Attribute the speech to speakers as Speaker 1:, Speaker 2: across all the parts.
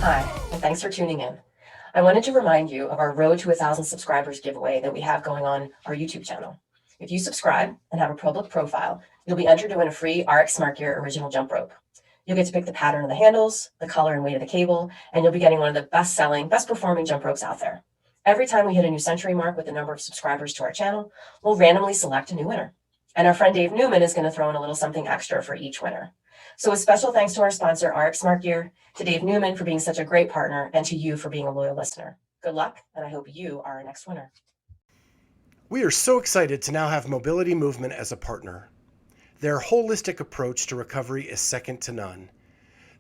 Speaker 1: Hi, and thanks for tuning in. I wanted to remind you of our Road to 1,000 subscribers giveaway that we have going on our YouTube channel. If you subscribe and have a public profile, you'll be entered to win a free RX Smart Gear original jump rope. You'll get to pick the pattern of the handles, the color and weight of the cable, and you'll be getting one of the best-selling, best-performing jump ropes out there. Every time we hit a new century mark with the number of subscribers to our channel, we'll randomly select a new winner. And our friend Dave Newman is going to throw in a little something extra for each winner. So a special thanks to our sponsor, RX Smart Gear, to Dave Newman for being such a great partner, and to you for being a loyal listener. Good luck, and I hope you are our next winner.
Speaker 2: We are so excited to now have Mobility Movement as a partner. Their holistic approach to recovery is second to none.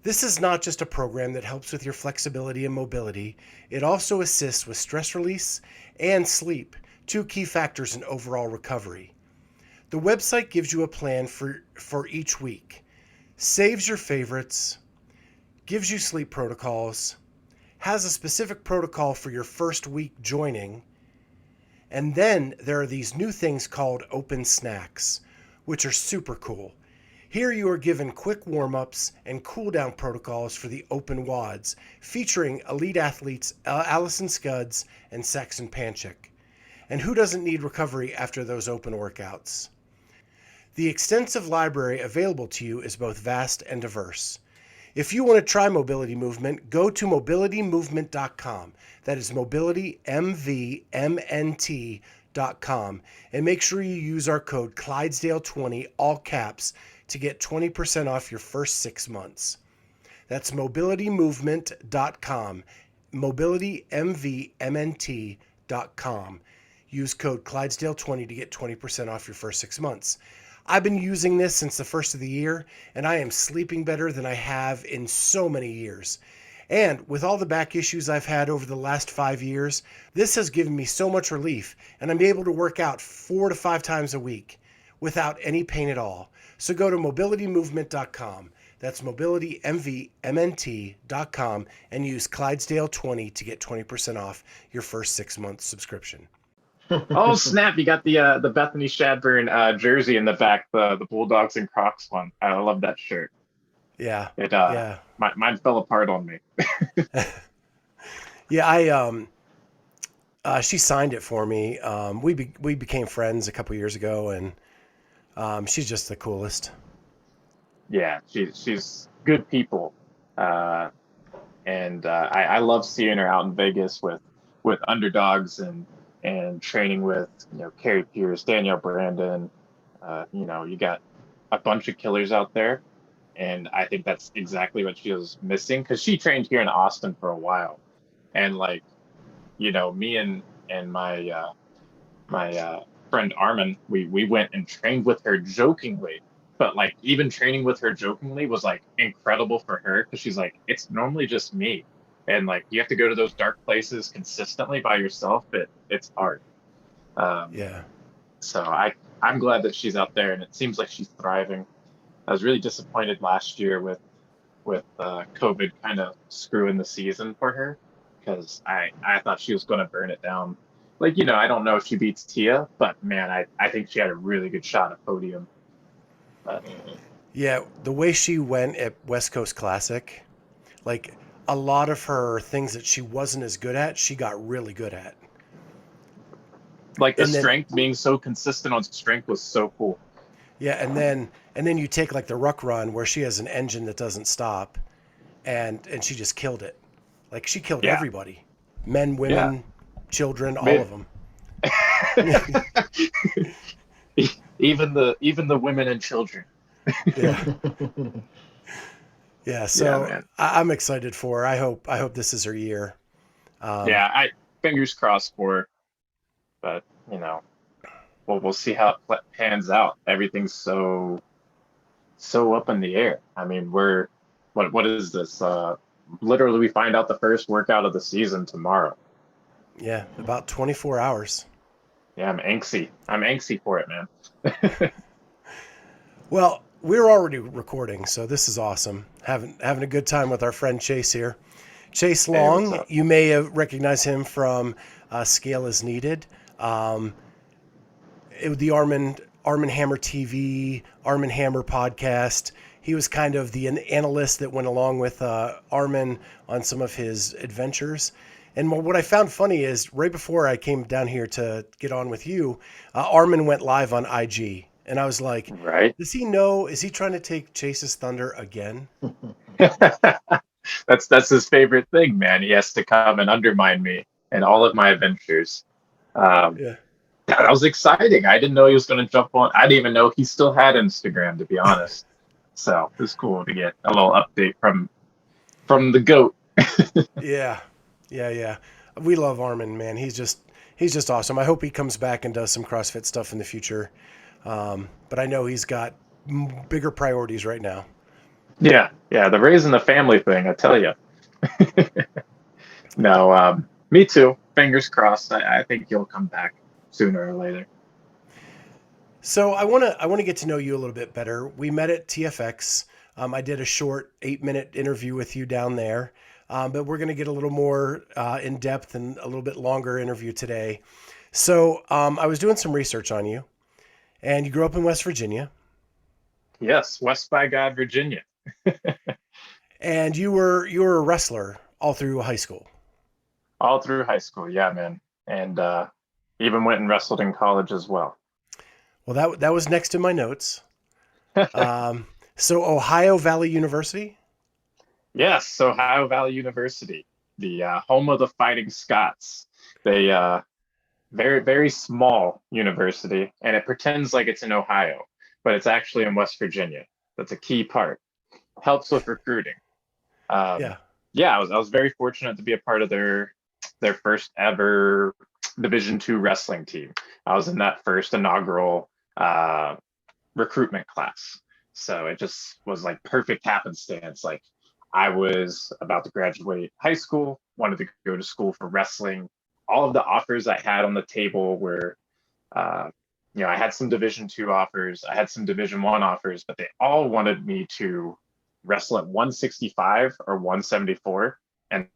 Speaker 2: This is not just a program that helps with your flexibility and mobility, it also assists with stress release and sleep, two key factors in overall recovery. The website gives you a plan for each week, saves your favorites, gives you sleep protocols, has a specific protocol for your first week joining, and then there are these new things called open snacks, which are super cool. Here you are given quick warm-ups and cool-down protocols for the open WODs, featuring elite athletes Allison Scudds and Saxon Panchik. And who doesn't need recovery after those open workouts? The extensive library available to you is both vast and diverse. If you want to try Mobility Movement, go to mobilitymovement.com. That is mobilitymvmnt.com. And make sure you use our code Clydesdale20, all caps, to get 20% off your first 6 months. That's mobilitymovement.com, mobilitymvmnt.com. Use code Clydesdale20 to get 20% off your first 6 months. I've been using this since the first of the year, and I am sleeping better than I have in so many years. And with all the back issues I've had over the last 5 years, this has given me so much relief, and I'm able to work out 4 to 5 times a week without any pain at all. So go to mobilitymovement.com. That's mobilitymvmnt.com and use Clydesdale20 to get 20% off your first 6-month subscription.
Speaker 3: Oh snap! You got the Bethany Shadburn jersey in the back, the Bulldogs and Crocs one. I love that shirt.
Speaker 2: Yeah.
Speaker 3: Mine fell apart on me.
Speaker 2: Yeah, she signed it for me. We became friends a couple years ago, and she's just the coolest.
Speaker 3: Yeah, she's good people, and I love seeing her out in Vegas with underdogs and training with Carrie Pierce, Danielle Brandon. You got a bunch of killers out there, and I think that's exactly what she was missing, because she trained here in Austin for a while, and me and my friend Armen, we went and trained with her jokingly, but even training with her jokingly was incredible for her, because she's like, it's normally just me. And you have to go to those dark places consistently by yourself. It's hard.
Speaker 2: Yeah.
Speaker 3: So I'm glad that she's out there, and it seems like she's thriving. I was really disappointed last year with COVID kind of screwing the season for her, because I thought she was going to burn it down. I don't know if she beats Tia, but man, I think she had a really good shot at podium.
Speaker 2: Yeah, the way she went at West Coast Classic, a lot of her things that she wasn't as good at, she got really good at.
Speaker 3: Strength, being so consistent on strength was so cool.
Speaker 2: Yeah, and then you take the ruck run where she has an engine that doesn't stop, and she just killed it. She killed everybody, men, women, children, all of them.
Speaker 3: even the women and children.
Speaker 2: Yeah. Yeah, so I'm excited for her. I hope this is her year.
Speaker 3: I fingers crossed for her, but we'll see how it pans out. Everything's so up in the air. I mean, what is this? Literally, we find out the first workout of the season tomorrow.
Speaker 2: Yeah, about 24 hours.
Speaker 3: Yeah, I'm angsty for it, man.
Speaker 2: Well, we're already recording, so this is awesome. Having a good time with our friend Chase here. Chase Long,
Speaker 3: hey,
Speaker 2: you may recognize him from Scale Is Needed. The Armin Hammer TV, Armin Hammer podcast. He was kind of the analyst that went along with Armen on some of his adventures. And what I found funny is right before I came down here to get on with you, Armin went live on IG. And I was like,
Speaker 3: Right.
Speaker 2: does he know? Is he trying to take Chase's thunder again?
Speaker 3: That's his favorite thing, man. He has to come and undermine me and all of my adventures. Um,
Speaker 2: Yeah.
Speaker 3: that was exciting. I didn't know he was going to jump on. I didn't even know he still had Instagram, to be honest. So it was cool to get a little update from the goat.
Speaker 2: Yeah. Yeah. Yeah. We love Armin, man. He's just awesome. I hope he comes back and does some CrossFit stuff in the future. But I know he's got bigger priorities right now.
Speaker 3: Yeah, yeah, the raising the family thing, I tell you. No, me too. Fingers crossed. I think he'll come back sooner or later.
Speaker 2: So I want to get to know you a little bit better. We met at TFX. I did a short 8-minute interview with you down there, but we're going to get a little more in depth and a little bit longer interview today. So I was doing some research on you, and you grew up in West Virginia,
Speaker 3: Yes, West by God, Virginia.
Speaker 2: and you were a wrestler all through high school.
Speaker 3: All through high school, yeah, man. And even went and wrestled in college as well.
Speaker 2: Well, that was next to my notes. So Ohio Valley University.
Speaker 3: Yes, Ohio Valley University, the home of the Fighting Scots. They very, very small university, and it pretends like it's in Ohio, but it's actually in West Virginia. That's a key part. Helps with recruiting. Um,
Speaker 2: Yeah.
Speaker 3: yeah, I was very fortunate to be a part of their first ever Division II wrestling team. I was in that first inaugural recruitment class. So it just was like perfect happenstance. Like I was about to graduate high school, wanted to go to school for wrestling. All of the offers I had on the table were, uh, I had some Division II offers, I had some Division I offers, but they all wanted me to wrestle at 165 or 174 and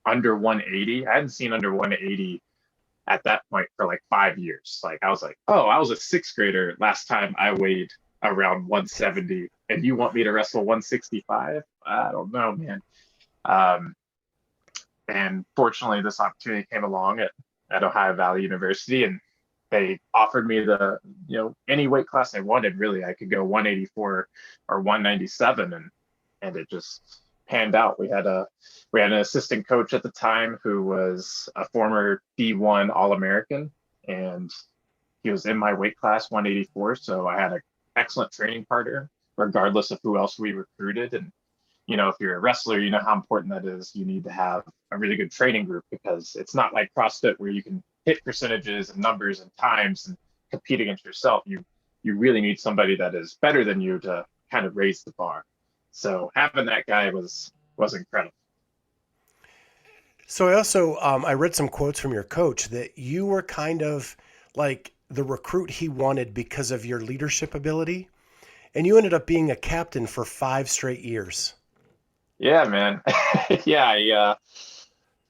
Speaker 3: under 180. I hadn't seen under 180 at that point for like 5 years. Like I was like, oh, I was a sixth grader last time I weighed around 170, and you want me to wrestle 165? I don't know, man. Um, and fortunately, this opportunity came along at Ohio Valley University, and they offered me any weight class I wanted. Really, I could go 184 or 197, and it just panned out. We had an assistant coach at the time who was a former D1 All-American, and he was in my weight class 184. So I had an excellent training partner, regardless of who else we recruited. And if you're a wrestler, you know how important that is. You need to have a really good training group, because it's not like CrossFit where you can hit percentages and numbers and times and compete against yourself. You really need somebody that is better than you to kind of raise the bar. So having that guy was incredible.
Speaker 2: So I also I read some quotes from your coach that you were kind of like the recruit he wanted because of your leadership ability, and you ended up being a captain for 5 straight years.
Speaker 3: Yeah, man. Yeah,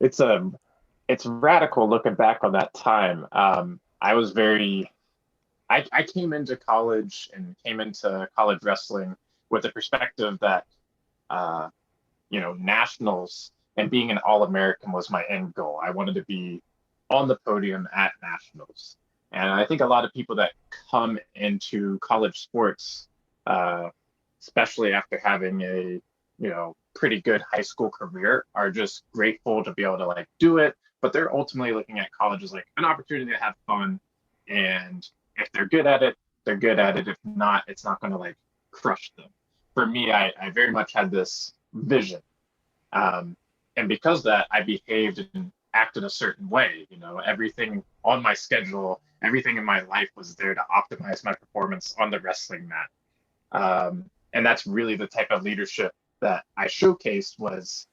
Speaker 3: it's radical looking back on that time. I came into college and came into college wrestling with the perspective that uh, nationals and being an All-American was my end goal. I wanted to be on the podium at nationals. And I think a lot of people that come into college sports, uh, especially after having a pretty good high school career, are just grateful to be able to like do it. But they're ultimately looking at college as like an opportunity to have fun. And if they're good at it, they're good at it. If not, it's not going to like crush them. For me, I very much had this vision. And because of that, I behaved and acted a certain way. Everything on my schedule, everything in my life was there to optimize my performance on the wrestling mat. And that's really the type of leadership that I showcased was,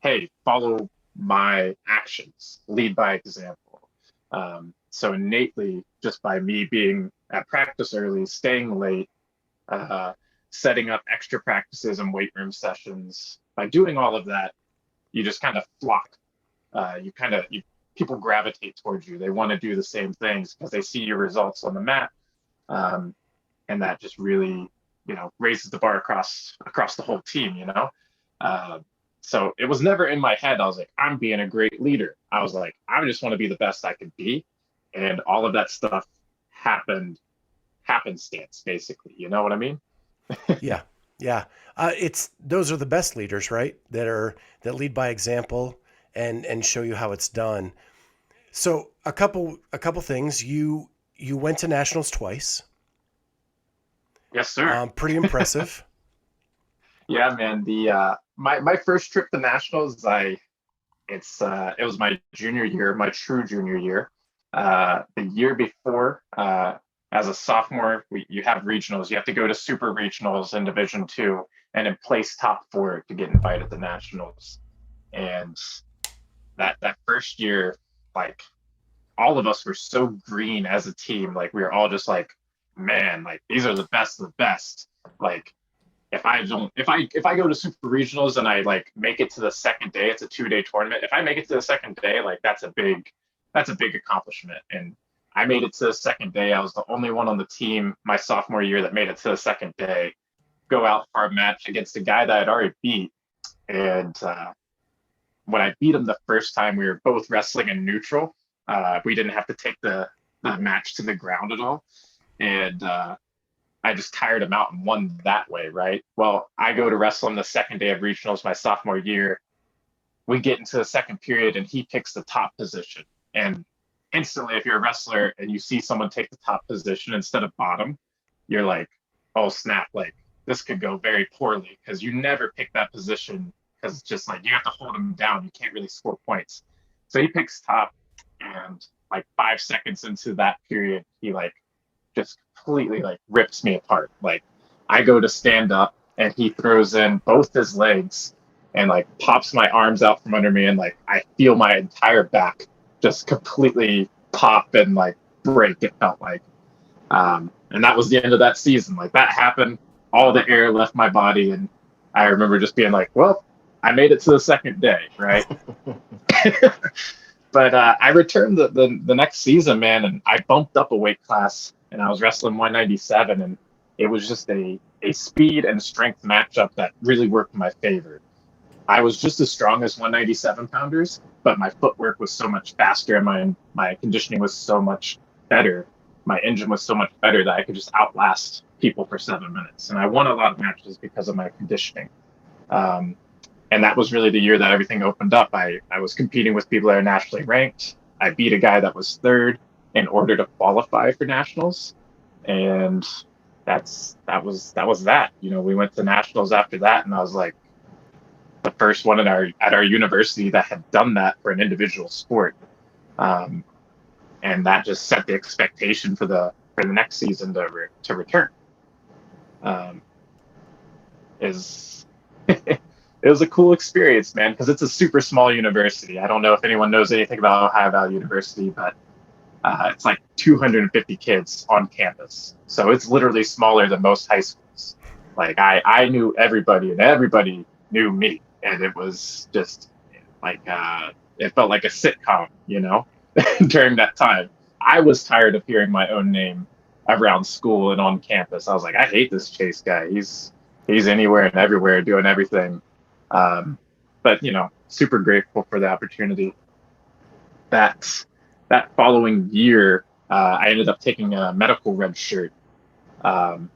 Speaker 3: hey, follow my actions, lead by example. So innately, just by me being at practice early, staying late, uh, setting up extra practices and weight room sessions, by doing all of that, you just kind of flock. People gravitate towards you. They want to do the same things because they see your results on the mat, and that just really, raises the bar across the whole team, so it was never in my head. I was like, I'm being a great leader. I was like, I just want to be the best I could be. And all of that stuff happenstance, basically. You know what I mean?
Speaker 2: Yeah. Yeah. Those are the best leaders, right? That lead by example and show you how it's done. So a couple things. You went to nationals twice.
Speaker 3: Yes, sir.
Speaker 2: Pretty impressive.
Speaker 3: Yeah, man. The my first trip to nationals, it was my junior year, my true junior year. The year before, as a sophomore, you have regionals. You have to go to super regionals in Division II and then place top 4 to get invited to nationals. And that first year, like, all of us were so green as a team. Like, we were all just like, man, like, these are the best of the best. Like, if I go to super regionals and I like make it to the second day, it's a 2-day tournament. If I make it to the second day, like, that's a big accomplishment. And I made it to the second day. I was the only one on the team my sophomore year that made it to the second day, go out for a match against a guy that I'd already beat. And when I beat him the first time, we were both wrestling in neutral. We didn't have to take the match to the ground at all. And I just tired him out and won that way, right? Well, I go to wrestle him the second day of regionals my sophomore year. We get into the second period and he picks the top position. And instantly, if you're a wrestler and you see someone take the top position instead of bottom, you're like, oh snap, like, this could go very poorly, because you never pick that position, because it's just like you have to hold him down. You can't really score points. So he picks top, and like 5 seconds into that period, he like just completely like rips me apart. Like, I go to stand up and he throws in both his legs and like pops my arms out from under me, and like I feel my entire back just completely pop and like break, it felt like. And that was the end of that season. Like, that happened, all the air left my body, and I remember just being like, well, I made it to the second day, right? But I returned the next season, man, and I bumped up a weight class, and I was wrestling 197, and it was just a speed and strength matchup that really worked in my favor. I was just as strong as 197 pounders, but my footwork was so much faster, and my conditioning was so much better. My engine was so much better that I could just outlast people for 7 minutes. And I won a lot of matches because of my conditioning. And that was really the year that everything opened up. I was competing with people that are nationally ranked. I beat a guy that was third in order to qualify for nationals. And that was that. We went to nationals after that, and I was like the first one at our university that had done that for an individual sport. And that just set the expectation for the next season to return. It was a cool experience, man, because it's a super small university. I don't know if anyone knows anything about Ohio Valley University, but it's like 250 kids on campus. So it's literally smaller than most high schools. Like, I knew everybody, and everybody knew me. And it was just like, it felt like a sitcom, during that time. I was tired of hearing my own name around school and on campus. I was like, I hate this Chase guy. He's anywhere and everywhere doing everything. But super grateful for the opportunity. That following year, I ended up taking a medical red shirt. And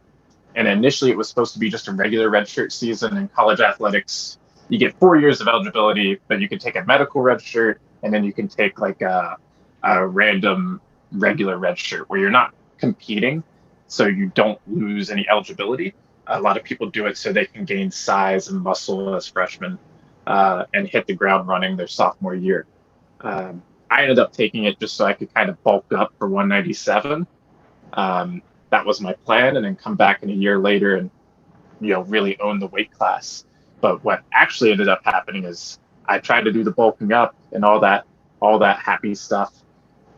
Speaker 3: initially it was supposed to be just a regular red shirt season in college athletics. You get 4 years of eligibility, but you can take a medical red shirt, and then you can take like a random regular red shirt where you're not competing, so you don't lose any eligibility. A lot of people do it so they can gain size and muscle as freshmen and hit the ground running their sophomore year. I ended up taking it just so I could kind of bulk up for 197. That was my plan, and then come back in a year later and really own the weight class. But what actually ended up happening is I tried to do the bulking up and all that happy stuff,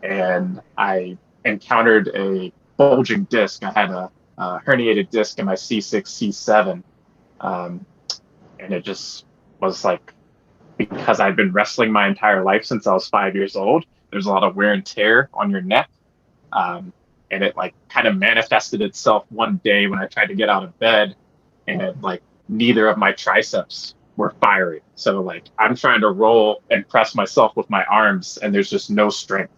Speaker 3: and I encountered a bulging disc. I had a herniated disc in my C6, C7, and it just was like, because I'd been wrestling my entire life since I was 5 years old, there's a lot of wear and tear on your neck. and it like kind of manifested itself one day when I tried to get out of bed, and like neither of my triceps were firing. So like I'm trying to roll and press myself with my arms, and there's just no strength.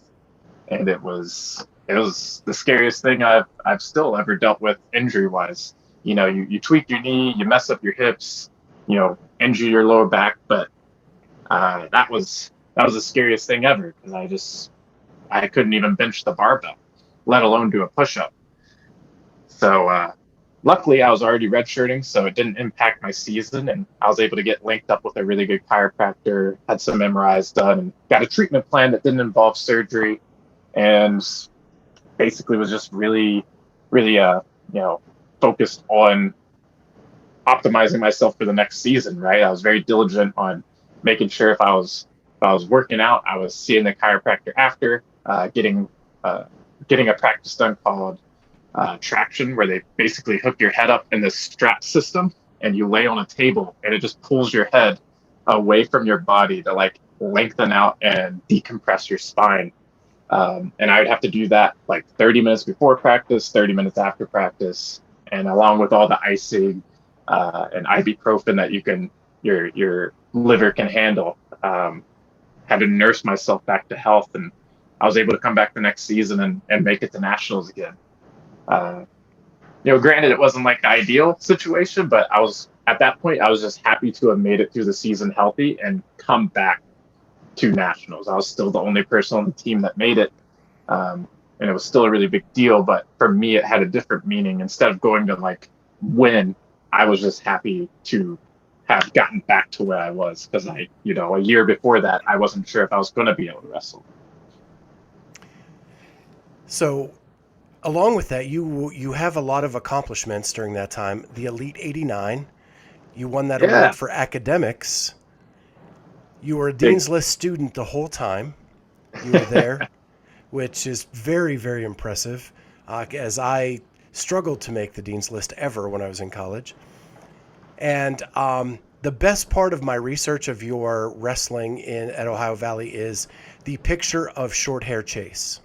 Speaker 3: And it was the scariest thing I've still ever dealt with injury wise. You tweak your knee, you mess up your hips, injure your lower back, but that was the scariest thing ever, because I couldn't even bench the barbell, let alone do a push up. So luckily I was already redshirting, so it didn't impact my season, and I was able to get linked up with a really good chiropractor, had some MRIs done, and got a treatment plan that didn't involve surgery, and basically was just really, really, focused on optimizing myself for the next season. Right, I was very diligent on making sure if I was working out, I was seeing the chiropractor after, getting a practice done called traction, where they basically hook your head up in this strap system, and you lay on a table, and it just pulls your head away from your body to like lengthen out and decompress your spine. And I would have to do that like 30 minutes before practice, 30 minutes after practice, and along with all the icing and ibuprofen that your liver can handle. Had to nurse myself back to health, and I was able to come back the next season and make it to nationals again. Granted, it wasn't like the ideal situation, but at that point, I was just happy to have made it through the season healthy and come back to nationals. I was still the only person on the team that made it. And it was still a really big deal, but for me, it had a different meaning. Instead of going to like win, I was just happy to have gotten back to where I was, because a year before that, I wasn't sure if I was going to be able to wrestle.
Speaker 2: So along with that, you have a lot of accomplishments during that time. The Elite 89, you won that award for academics. You were a Dean's List student the whole time you were there, which is very, very impressive, as I struggled to make the Dean's List ever when I was in college. And the best part of my research of your wrestling at Ohio Valley is the picture of Short Hair Chase.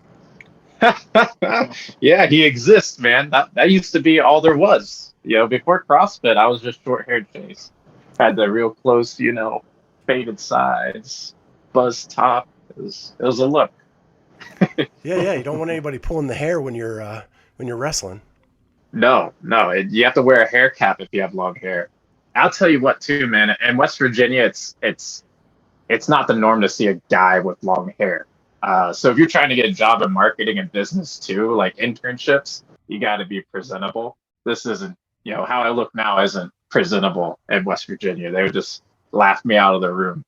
Speaker 3: Yeah, he exists, man. That used to be all there was. Before CrossFit, I was just Short Hair Chase. Had the real close, faded sides, buzz top. It was a look.
Speaker 2: Yeah. You don't want anybody pulling the hair when you're wrestling.
Speaker 3: No. You have to wear a hair cap if you have long hair. I'll tell you what, too, man. In West Virginia, it's not the norm to see a guy with long hair. So if you're trying to get a job in marketing and business too, like internships, you got to be presentable. This isn't, how I look now isn't presentable in West Virginia. They would just laugh me out of the room.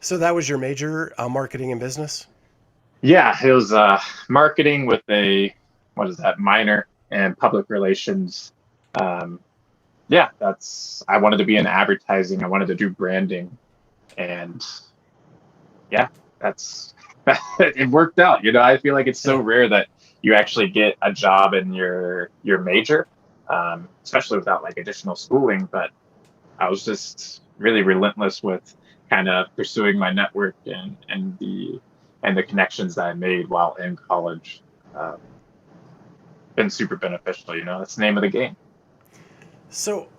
Speaker 2: So that was your major, marketing and business?
Speaker 3: Yeah, it was marketing with a, minor, and public relations. I wanted to be in advertising. I wanted to do branding, and it worked out. I feel like it's so rare that you actually get a job in your major, especially without like additional schooling. But I was just really relentless with kind of pursuing my network and the connections that I made while in college. Been super beneficial. That's the name of the game.
Speaker 2: So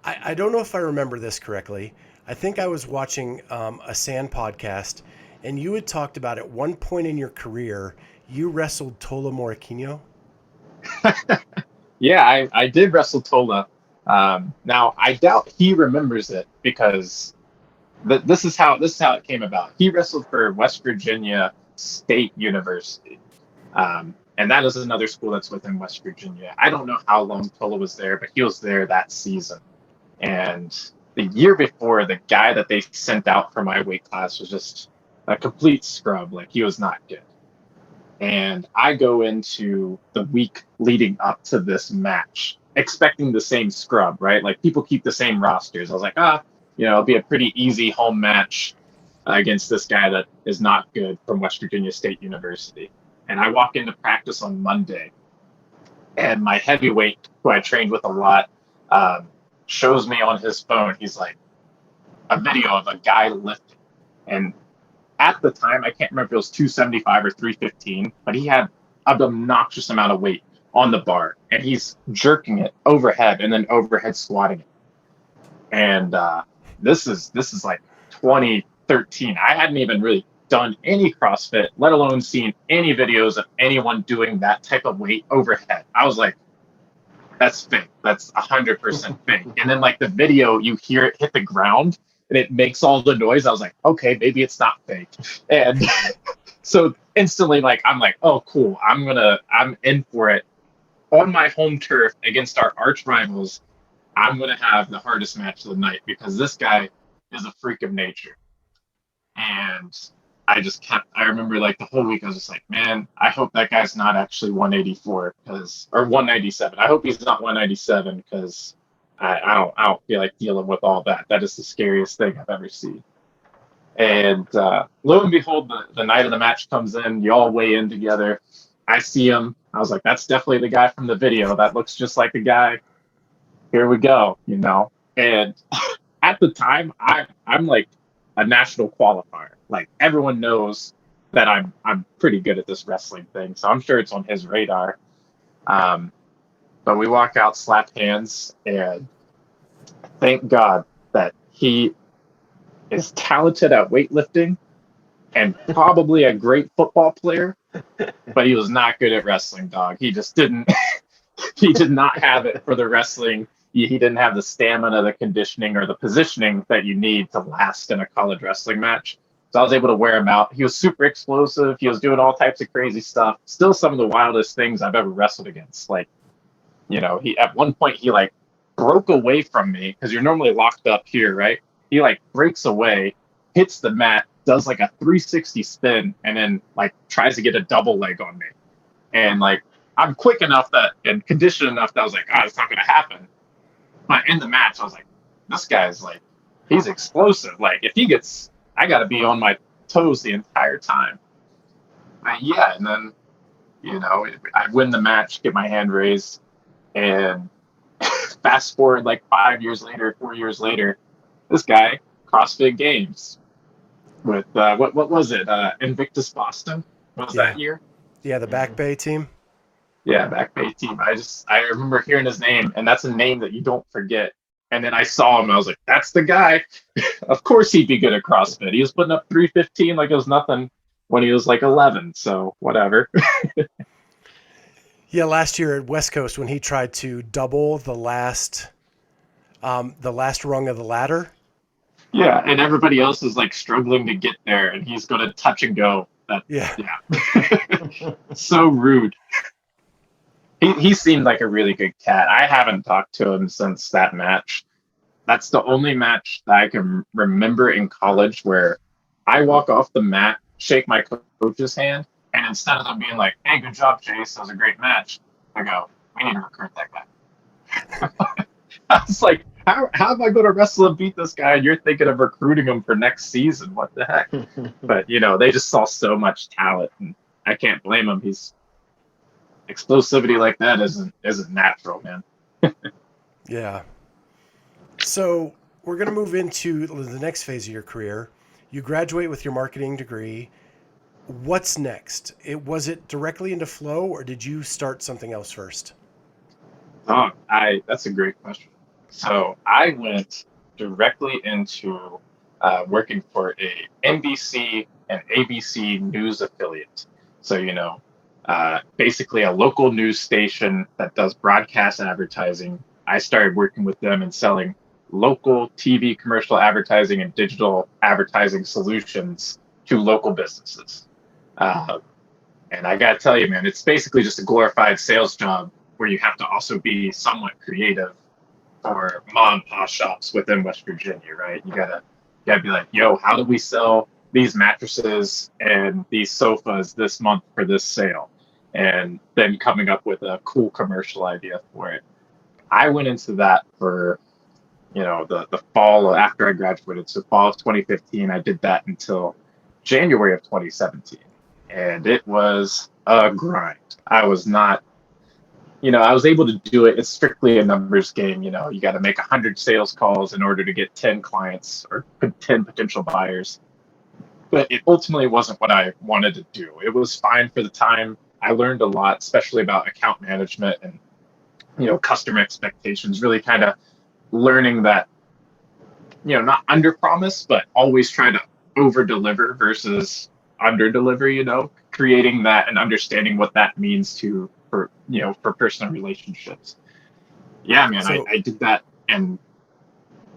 Speaker 2: I don't know if I remember this correctly. I think I was watching a Sand podcast, and you had talked about at one point in your career, you wrestled Tola Moraquino.
Speaker 3: Yeah, I did wrestle Tola. Now I doubt he remembers it, because this is how it came about. He wrestled for West Virginia State University, and that is another school that's within West Virginia. I don't know how long Tola was there, but he was there that season. And the year before, the guy that they sent out for my weight class was just a complete scrub. Like, he was not good. And I go into the week leading up to this match expecting the same scrub, right? Like, people keep the same rosters. I was like, it'll be a pretty easy home match against this guy that is not good from West Virginia State University. And I walk into practice on Monday, and my heavyweight, who I trained with a lot, shows me on his phone. He's like, a video of a guy lifting. And at the time, I can't remember if it was 275 or 315, but he had obnoxious amount of weight on the bar, and he's jerking it overhead and then overhead squatting it. And this is like 2013. I hadn't even really done any CrossFit, let alone seen any videos of anyone doing that type of weight overhead. I was like, that's fake. That's 100% fake. And then like the video, you hear it hit the ground and it makes all the noise. I was like, okay, maybe it's not fake. And so instantly, like, I'm like, oh, cool. I'm in for it on my home turf against our arch rivals. I'm going to have the hardest match of the night because this guy is a freak of nature. And I remember like the whole week, I was just like, man, I hope that guy's not actually 184 or 197. I hope he's not 197 because I don't feel like dealing with all that. That is the scariest thing I've ever seen. And lo and behold, the night of the match comes in, you all weigh in together. I see him. I was like, that's definitely the guy from the video. That looks just like the guy. Here we go, you know. And at the time, I'm like a national qualifier. Like everyone knows that I'm pretty good at this wrestling thing, so I'm sure it's on his radar. But we walk out, slap hands, and thank God that he is talented at weightlifting and probably a great football player, but he was not good at wrestling, dog. He just didn't. He did not have it for the wrestling. He didn't have the stamina, the conditioning, or the positioning that you need to last in a college wrestling match. So I was able to wear him out. He was super explosive. He was doing all types of crazy stuff. Still some of the wildest things I've ever wrestled against. Like, you know, he at one point he like broke away from me because you're normally locked up here, right? He like breaks away, hits the mat, does like a 360 spin, and then like tries to get a double leg on me. And like I'm quick enough and conditioned enough that I was like, it's not going to happen. But in the match, I was like, this guy's like, he's explosive. Like if he gets, I got to be on my toes the entire time. But yeah, and then, you know, I win the match, get my hand raised, and fast forward like 4 years later, this guy, CrossFit Games with, what was it? Invictus Boston? What was that year?
Speaker 2: Yeah, the Back Bay team.
Speaker 3: Yeah, Back Bay team. I remember hearing his name, and that's a name that you don't forget. And then I saw him, and I was like, that's the guy. Of course he'd be good at CrossFit. He was putting up 315 like it was nothing when he was like 11, so whatever.
Speaker 2: Yeah, last year at West Coast when he tried to double the last rung of the ladder.
Speaker 3: Yeah, and everybody else is like struggling to get there, and he's going to touch and go. Yeah. So rude. He seemed like a really good cat. I haven't talked to him since that match. That's the only match that I can remember in college where I walk off the mat, shake my coach's hand, and instead of them being like, hey, good job, Chase, that was a great match, I go, we need to recruit that guy. I was like, how am I going to wrestle and beat this guy? And you're thinking of recruiting him for next season. What the heck? But, you know, they just saw so much talent, and I can't blame him. Explosivity like that isn't natural, man.
Speaker 2: Yeah. So we're going to move into the next phase of your career. You graduate with your marketing degree. What's next? Was it directly into Flo, or did you start something else first?
Speaker 3: That's a great question. So I went directly into working for a NBC and ABC news affiliate. So, you know, basically a local news station that does broadcast advertising. I started working with them and selling local TV commercial advertising and digital advertising solutions to local businesses. And I got to tell you, man, it's basically just a glorified sales job where you have to also be somewhat creative for mom and pop shops within West Virginia, right? You gotta be like, yo, how do we sell these mattresses and these sofas this month for this sale? And then coming up with a cool commercial idea for it. I went into that for, you know, the fall after I graduated. So fall of 2015, I did that until January of 2017. And it was a grind. I was not, you know, I was able to do it. It's strictly a numbers game. You know, you got to make 100 sales calls in order to get 10 clients or 10 potential buyers. But it ultimately wasn't what I wanted to do. It was fine for the time. I learned a lot, especially about account management and, customer expectations, really kind of learning that, not under promise, but always try to over deliver versus under deliver, creating that and understanding what that means for personal relationships. Yeah, man,
Speaker 2: So-
Speaker 3: I did that and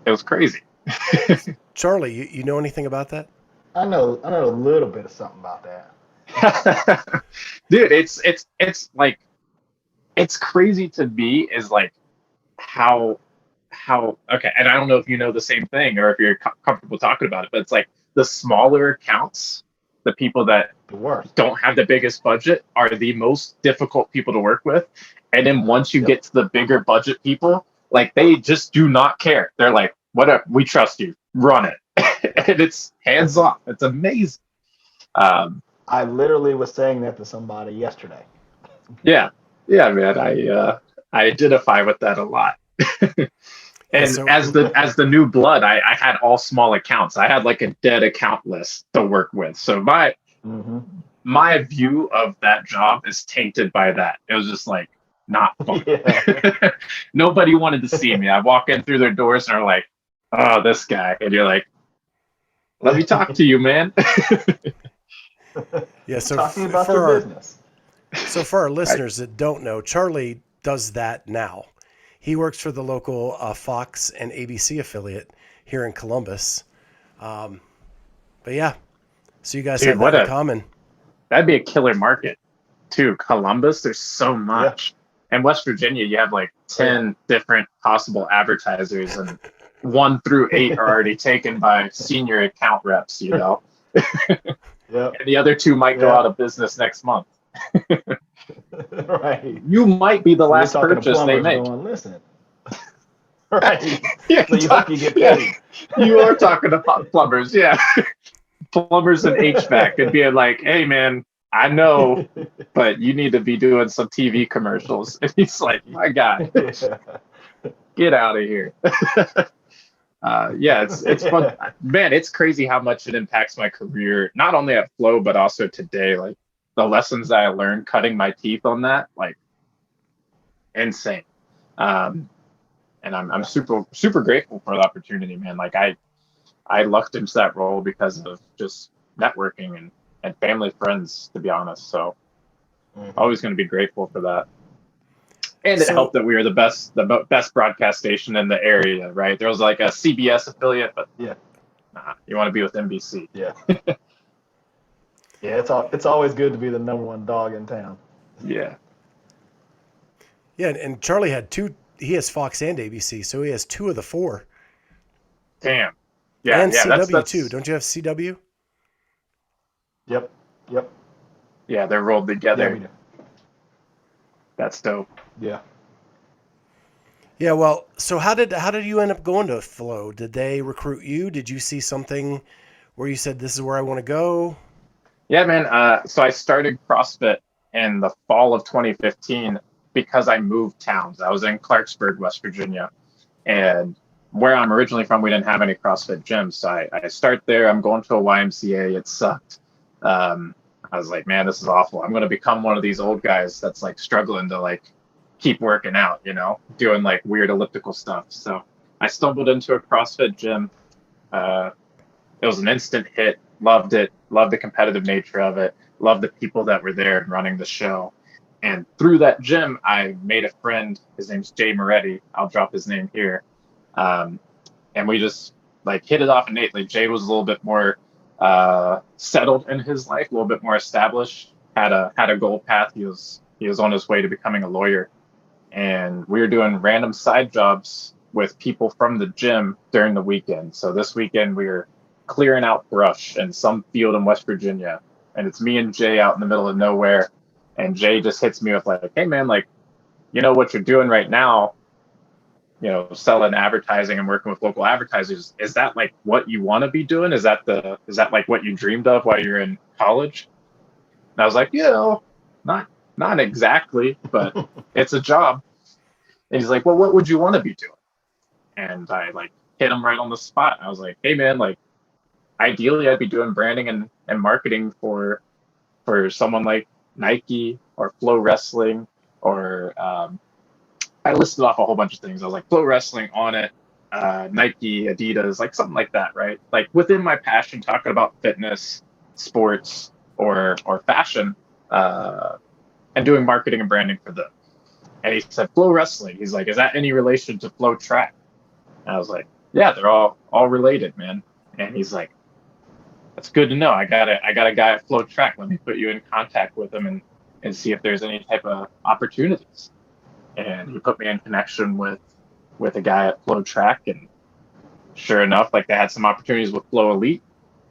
Speaker 3: it was crazy.
Speaker 2: Charlie, you know anything about that?
Speaker 4: I know a little bit of something about that.
Speaker 3: Dude, it's like, it's crazy to me is like how okay, and I don't know if you know the same thing or if you're comfortable talking about it, but it's like the smaller accounts, the people that
Speaker 4: The worst.
Speaker 3: don't have the biggest budget are the most difficult people to work with. And then once you
Speaker 4: Yep.
Speaker 3: get to the bigger budget people, like they just do not care. They're like, whatever, we trust you, run it. And it's hands off. It's amazing.
Speaker 4: I literally was saying that to somebody yesterday.
Speaker 3: Yeah, man. I identify with that a lot. And
Speaker 2: So-
Speaker 3: as the new blood, I had all small accounts. I had like a dead account list to work with. So
Speaker 4: Mm-hmm.
Speaker 3: my view of that job is tainted by that. It was just like not fun.
Speaker 4: Yeah.
Speaker 3: Nobody wanted to see me. I walk in through their doors and are like, "Oh, this guy," and you're like, "Let me talk to you, man."
Speaker 2: Yeah. So
Speaker 4: Talking
Speaker 2: f-
Speaker 4: about
Speaker 2: for
Speaker 4: your
Speaker 2: our
Speaker 4: business.
Speaker 2: so for our listeners that don't know, Charlie does that now. He works for the local Fox and ABC affiliate here in Columbus. But yeah, so you guys
Speaker 3: Dude,
Speaker 2: have
Speaker 3: what
Speaker 2: that in
Speaker 3: a-
Speaker 2: common.
Speaker 3: That'd be a killer market, too. Columbus, there's so much. And West Virginia, you have like 10 different possible advertisers, and 1 through 8 are already taken by senior account reps,
Speaker 4: Yep.
Speaker 3: And the other 2 might go
Speaker 4: Yeah.
Speaker 3: out of business next month.
Speaker 4: Right.
Speaker 3: You might be the
Speaker 4: So
Speaker 3: last
Speaker 4: you're talking to
Speaker 3: purchase they
Speaker 4: plumbers
Speaker 3: make.
Speaker 4: going, listen. Right.
Speaker 3: Yeah,
Speaker 4: So you hope you get paid.
Speaker 3: You are talking to plumbers, yeah. Plumbers and HVAC and being like, "Hey, man, I know, but you need to be doing some TV commercials." And he's like, "My God,
Speaker 4: Yeah.
Speaker 3: get out of here." Yeah, it's fun, man. It's crazy how much it impacts my career, not only at Flow but also today. Like the lessons that I learned, cutting my teeth on that, like insane. And I'm super grateful for the opportunity, man. Like I lucked into that role because of just networking and family friends, to be honest. So always going to be grateful for that. And it
Speaker 2: So-
Speaker 3: helped that we were the best broadcast station in the area, right? There was like a CBS affiliate, but
Speaker 4: Yeah.
Speaker 3: nah, you want to be with NBC.
Speaker 4: Yeah. Yeah, it's always good to be the #1 dog in town.
Speaker 3: Yeah.
Speaker 2: Yeah, and Charlie had 2. He has Fox and ABC, so he has 2 of the 4.
Speaker 3: Damn. Yeah.
Speaker 2: And
Speaker 3: yeah.
Speaker 2: CW
Speaker 3: That's
Speaker 2: too. Don't you have CW?
Speaker 4: Yep.
Speaker 3: Yeah, they're rolled
Speaker 4: Yeah,
Speaker 3: together.
Speaker 4: we do.
Speaker 3: That's dope.
Speaker 4: Yeah.
Speaker 2: Yeah, well, so how did you end up going to Flow? Did they recruit you? Did you see something where you said this is where I want to go?
Speaker 3: Yeah, man. So I started CrossFit in the fall of 2015 because I moved towns. I was in Clarksburg, West Virginia, and where I'm originally from, we didn't have any CrossFit gyms. So I start there. I'm going to a YMCA. It sucked. I was like, man, this is awful. I'm going to become one of these old guys that's like struggling to like keep working out, doing like weird elliptical stuff. So I stumbled into a CrossFit gym. It was an instant hit. Loved it. Loved the competitive nature of it. Loved the people that were there and running the show. And through that gym, I made a friend. His name's Jay Moretti. I'll drop his name here. And we just like hit it off innately. Jay was a little bit more settled in his life, a little bit more established. Had a goal path. He was on his way to becoming a lawyer, and we were doing random side jobs with people from the gym during the weekend. So this weekend we were clearing out brush in some field in West Virginia, and it's me and Jay out in the middle of nowhere. And Jay just hits me with like, "Hey man, like, what you're doing right now, selling advertising and working with local advertisers, is that like what you want to be doing? Is that like what you dreamed of while you're in college?" And I was like, not exactly, but it's a job. And he's like, "Well, what would you want to be doing?" And I like hit him right on the spot. I was like, "Hey man, like ideally I'd be doing branding and marketing for someone like Nike or Flo Wrestling, or I listed off a whole bunch of things. I was like, Flo Wrestling, on it, Nike, Adidas, like something like that, right? Like within my passion, talking about fitness, sports, or fashion, and doing marketing and branding for them. And he said, Flo Wrestling. He's like, is that any relation to Flo Track? And I was like, yeah, they're all related, man. And he's like, that's good to know. I got a guy at Flo Track. Let me put you in contact with him and see if there's any type of opportunities. And he put me in connection with a guy at Flo Track, and sure enough, like they had some opportunities with Flo Elite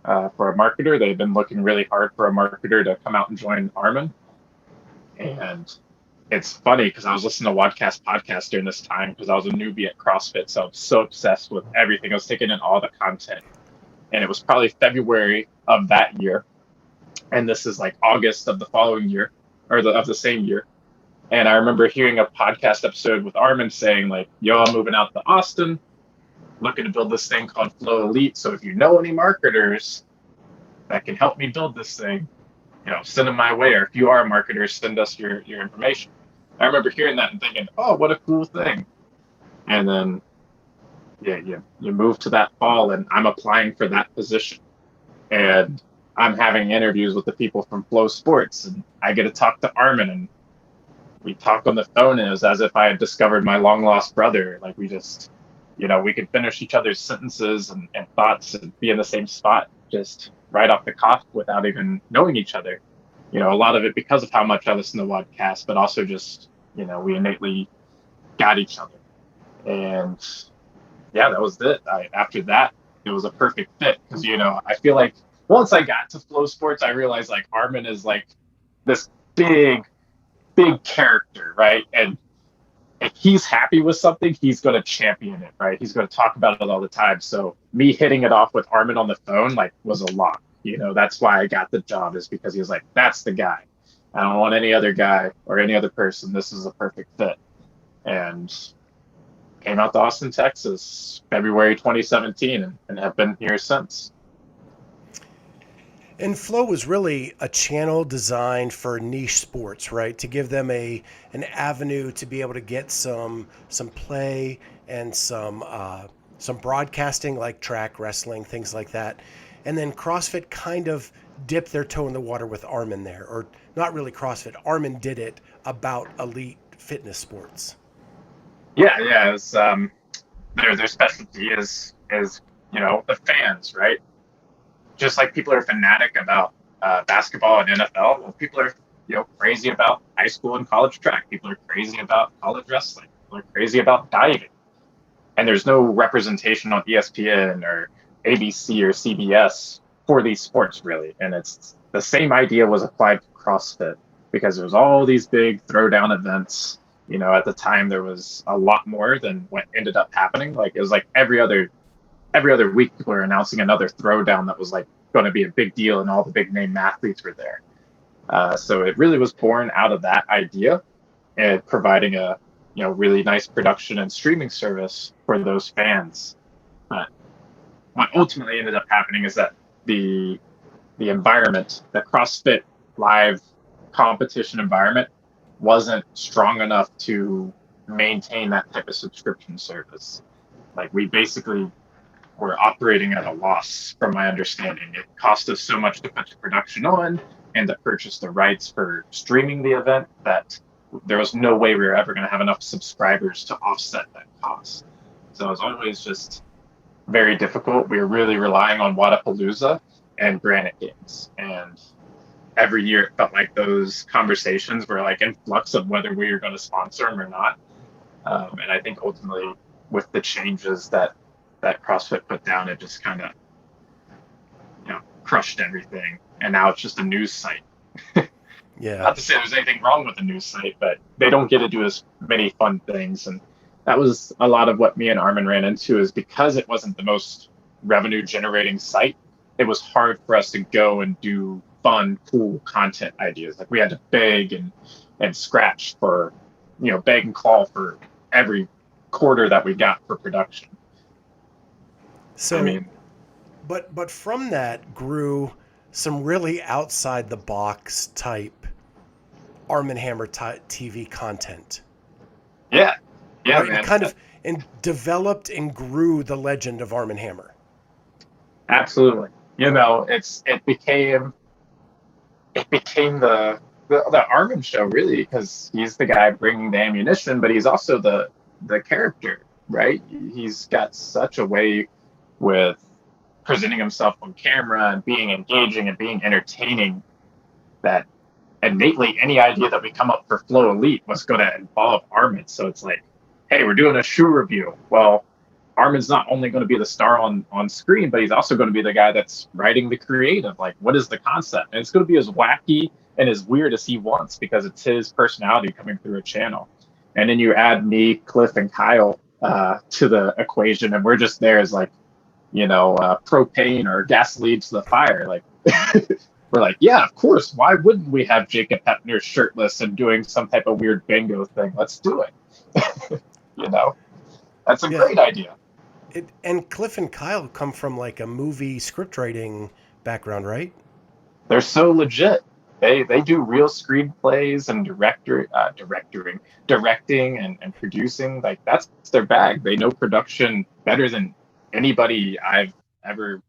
Speaker 3: for a marketer. They've been looking really hard for a marketer to come out and join Armen. And it's funny because I was listening to podcast during this time because I was a newbie at CrossFit, so I was so obsessed with everything. I was taking in all the content, and it was probably February of that year, and this is like August of the following year, or of the same year. And I remember hearing a podcast episode with Armin saying like, yo, I'm moving out to Austin, looking to build this thing called Flo Elite. So if you know any marketers that can help me build this thing, send them my way. Or if you are marketers, send us your information. I remember hearing that and thinking, oh, what a cool thing. And then, you move to that fall, and I'm applying for that position. And I'm having interviews with the people from FloSports, and I get to talk to Armin, and we talk on the phone, and it was as if I had discovered my long lost brother. Like we just, we could finish each other's sentences and thoughts and be in the same spot just right off the cuff without even knowing each other. A lot of it because of how much I listen to podcasts, but also just, we innately got each other. And yeah, that was it. After that, it was a perfect fit because, I feel like once I got to FloSports, I realized like Armin is like this big character, right? And if he's happy with something, he's going to champion it, right? He's going to talk about it all the time. So me hitting it off with Armin on the phone, like, was a lot. That's why I got the job, is because he was like, that's the guy. I don't want any other guy or any other person. This is a perfect fit. And came out to Austin, Texas, February 2017, and have been here since.
Speaker 2: And Flo was really a channel designed for niche sports, right? To give them an avenue to be able to get some play and some broadcasting, like track wrestling, things like that. And then CrossFit kind of dipped their toe in the water with Armin there, or not really CrossFit. Armin did it about elite fitness sports.
Speaker 3: Yeah. It's, their specialty is the fans, right? Just like people are fanatic about basketball and NFL, well, people are crazy about high school and college track. People are crazy about college wrestling. People are crazy about diving. And there's no representation on ESPN or ABC or CBS for these sports, really. And it's the same idea was applied to CrossFit because there was all these big throwdown events. At the time there was a lot more than what ended up happening. Like it was like every other week people were announcing another throwdown that was like going to be a big deal, and all the big name athletes were there. So it really was born out of that idea and providing a really nice production and streaming service for those fans. But what ultimately ended up happening is that the environment, the CrossFit live competition environment, wasn't strong enough to maintain that type of subscription service. Like we basically were operating at a loss, from my understanding. It cost us so much to put the production on and to purchase the rights for streaming the event that there was no way we were ever going to have enough subscribers to offset that cost. So it was always just very difficult. We were really relying on Wadapalooza and Granite Games. And every year it felt like those conversations were like in flux of whether we were going to sponsor them or not. And I think ultimately with the changes that CrossFit put down, it just kind of, crushed everything. And now it's just a news site.
Speaker 2: Yeah.
Speaker 3: Not to say there's anything wrong with the news site, but they don't get to do as many fun things. And that was a lot of what me and Armin ran into, is because it wasn't the most revenue generating site, it was hard for us to go and do fun, cool content ideas. Like we had to beg and scratch for, beg and claw for every quarter that we got for production.
Speaker 2: So, but from that grew some really outside the box type Arm and Hammer TV content.
Speaker 3: Yeah, yeah,
Speaker 2: Right?
Speaker 3: man.
Speaker 2: It kind of and developed and grew the legend of Arm and Hammer.
Speaker 3: Absolutely. It became the Armin show, really, because he's the guy bringing the ammunition, but he's also the character, right? He's got such a way with presenting himself on camera and being engaging and being entertaining that innately any idea that we come up for Flo Elite was going to involve Armin. So it's like, hey, we're doing a shoe review. Well, Armin's not only going to be the star on screen, but he's also going to be the guy that's writing the creative. Like, what is the concept? And it's going to be as wacky and as weird as he wants because it's his personality coming through a channel. And then you add me, Cliff, and Kyle to the equation, and we're just there as like, propane or gasoline to the fire. Like, we're like, yeah, of course. Why wouldn't we have Jacob Hepner shirtless and doing some type of weird bingo thing? Let's do it. That's a great idea.
Speaker 2: And Cliff and Kyle come from like a movie script writing background, right?
Speaker 3: They're so legit. They do real screenplays and directing and producing. Like, that's their bag. They know production better than anybody I've ever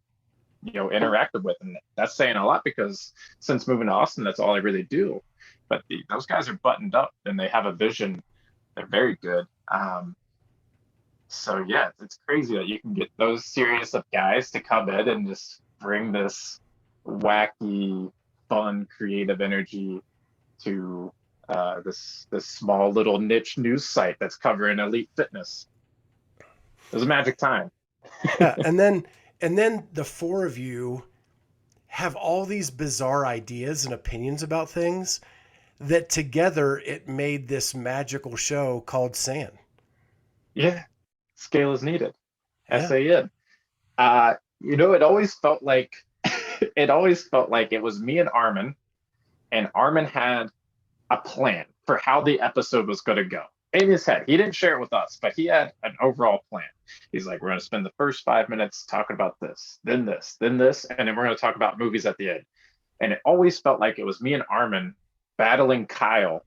Speaker 3: interacted with, and that's saying a lot because since moving to Austin, that's all I really do. But those guys are buttoned up and they have a vision. They're very good. So yeah, it's crazy that you can get those series of guys to come in and just bring this wacky, fun, creative energy to this small little niche news site that's covering elite fitness. It was a magic time.
Speaker 2: Yeah, and then the four of you have all these bizarre ideas and opinions about things that together it made this magical show called SAN.
Speaker 3: Yeah. Scale is needed.
Speaker 2: Yeah.
Speaker 3: SAN. It always felt like it was me and Armin had a plan for how the episode was going to go in his head. He didn't share it with us, but he had an overall plan. He's like, we're going to spend the first 5 minutes talking about this, then this, and then we're going to talk about movies at the end. And it always felt like it was me and Armin battling Kyle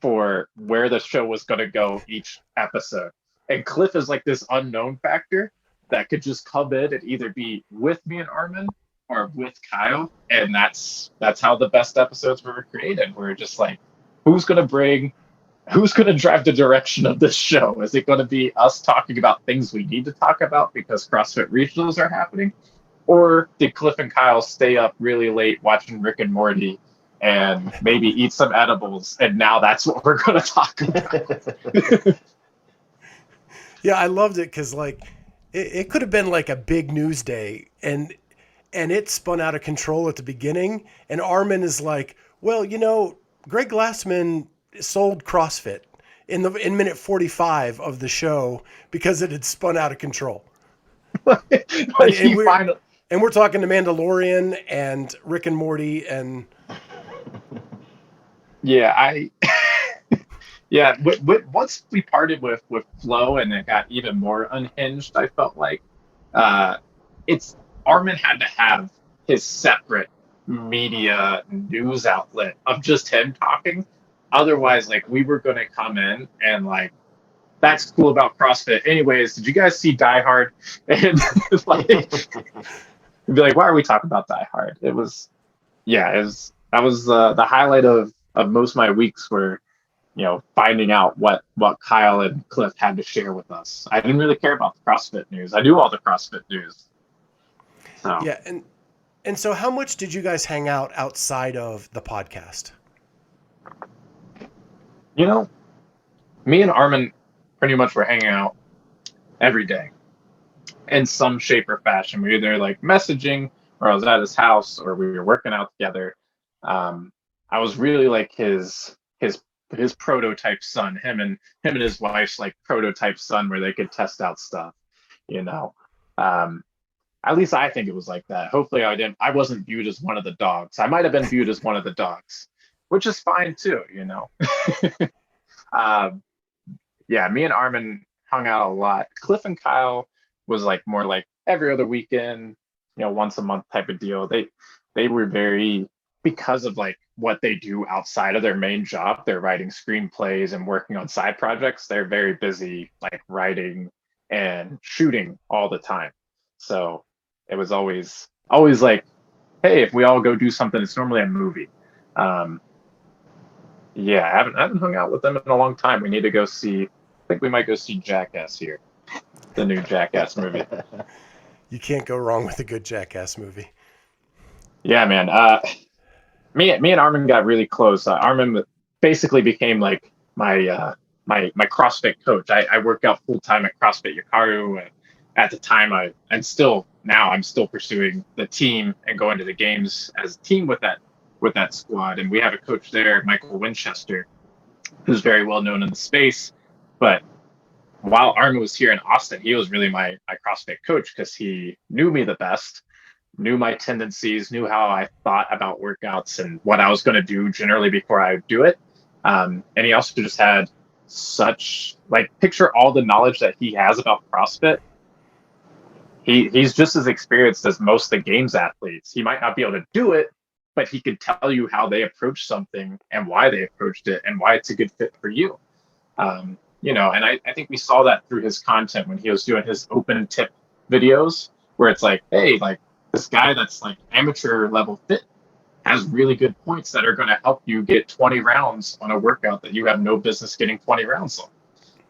Speaker 3: for where the show was going to go each episode. And Cliff is like this unknown factor that could just come in and either be with me and Armin or with Kyle. And that's how the best episodes were created. We're just like, who's going to drive the direction of this show? Is it going to be us talking about things we need to talk about because CrossFit regionals are happening? Or did Cliff and Kyle stay up really late watching Rick and Morty and maybe eat some edibles? And now that's what we're going to talk about.
Speaker 2: Yeah, I loved it because like it could have been like a big news day and it spun out of control at the beginning. And Armin is like, well, Greg Glassman sold CrossFit in minute 45 of the show because it had spun out of control. And we're talking to Mandalorian and Rick and Morty and
Speaker 3: yeah, once we parted with Flo and it got even more unhinged, I felt like Armin had to have his separate media news outlet of just him talking. Otherwise, like, we were going to come in and like, that's cool about CrossFit. Anyways, did you guys see Die Hard? And like, be like, why are we talking about Die Hard? That was the highlight of most of my weeks were, finding out what Kyle and Cliff had to share with us. I didn't really care about the CrossFit news. I knew all the CrossFit news. So.
Speaker 2: Yeah, and so how much did you guys hang out outside of the podcast?
Speaker 3: Me and Armin pretty much were hanging out every day in some shape or fashion. We were either like messaging, or I was at his house, or we were working out together. I was really like his prototype son, him and his wife's like prototype son, where they could test out stuff. At least I think it was like that. Hopefully I wasn't viewed as one of the dogs. I might have been viewed as one of the dogs, which is fine too, me and Armin hung out a lot. Cliff and Kyle was like more like every other weekend, once a month type of deal. They were very, because of like what they do outside of their main job. They're writing screenplays and working on side projects. They're very busy, like writing and shooting all the time. So it was always like, hey, if we all go do something, it's normally a movie. Yeah, I haven't hung out with them in a long time. We need to go see. I think we might go see Jackass here, the new Jackass movie.
Speaker 2: You can't go wrong with a good Jackass movie.
Speaker 3: Yeah, man. Me and Armin got really close. Armin basically became like my CrossFit coach. I work out full time at CrossFit Yakaru. At the time, I'm still pursuing the team and going to the games as a team with that squad. And we have a coach there, Michael Winchester, who's very well known in the space. But while Armin was here in Austin, he was really my CrossFit coach because he knew me the best, knew my tendencies, knew how I thought about workouts and what I was going to do generally before I would do it. And he also just had such, like, picture all the knowledge that he has about CrossFit. He's just as experienced as most of the games athletes. He might not be able to do it, but he could tell you how they approach something and why they approached it and why it's a good fit for you. And I think we saw that through his content when he was doing his open tip videos, where it's like, hey, like, this guy that's like amateur level fit has really good points that are going to help you get 20 rounds on a workout that you have no business getting 20 rounds on,